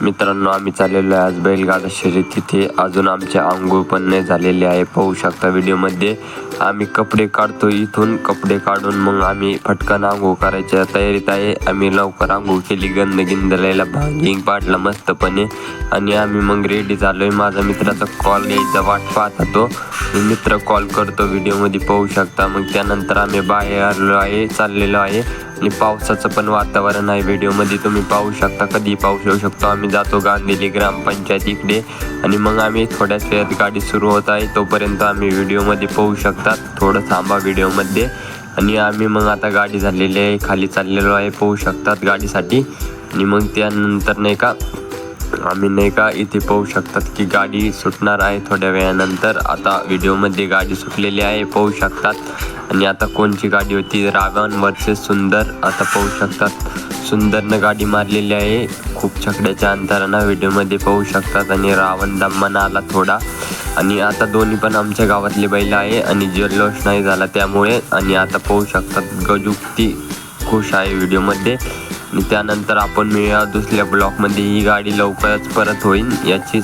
मित्रांनो, आम्ही चाललेलो आहे आज बैलगाडा शर्यतीथे. अजून आमचे आंघोळ पण नाही झालेले आहे. पाहू शकता व्हिडिओमध्ये. आम्ही कपडे काढतो. इथून कपडे काढून मग आम्ही फटकन आंघोळ करायच्या तयारीत आहे. आम्ही लवकर आंघोळ केली, गंध गिंदलेला भांगिंग पाडला मस्तपणे आणि आम्ही मग रेडी झालोय. माझा मित्राचा कॉल यायचा वाट पाहत होतो. मित्र कॉल करतो व्हिडिओमध्ये पाहू शकता. मग त्यानंतर आम्ही बाहेर आलो आहे, चाललेलो आहे आणि पावसाचं पण वातावरण आहे. व्हिडिओमध्ये तुम्ही पाहू शकता. कधी पाऊस येऊ शकतो. आम्ही जातो गांधीली ग्रामपंचायत इकडे आणि मग आम्ही थोड्याच वेळात गाडी सुरू होत आहे. तोपर्यंत आम्ही व्हिडिओमध्ये पाहू शकता. थोडं थांबा व्हिडिओमध्ये. आणि आम्ही मग आता गाडी झालेली आहे, खाली चाललेलो आहे पाहू शकतात गाडीसाठी. आणि मग त्यानंतर नाही का आम्ही इथे पाहू शकतात की गाडी सुटणार आहे थोड्या वेळानंतर. आता व्हिडिओमध्ये गाडी सुटलेली आहे पाहू शकतात. आणि आता कोणची गाडी होती, रावण वर्सेस सुंदर. आता पाहू शकतात सुंदरनं गाडी मारलेली आहे खूप छकड्याच्या अंतरानं, व्हिडिओमध्ये पाहू शकतात. आणि रावण दमानं आला थोडा. आणि आता दोन्ही पण आमच्या गावातले बैल आहे आणि जल्लोष नाही झाला त्यामुळे. आणि आता पाहू शकतात गजुक्ती खुश आहे व्हिडिओमध्ये. आणि त्यानंतर आपण मिळूया दुसऱ्या ब्लॉकमध्ये. ही गाडी लवकरच परत होईल याची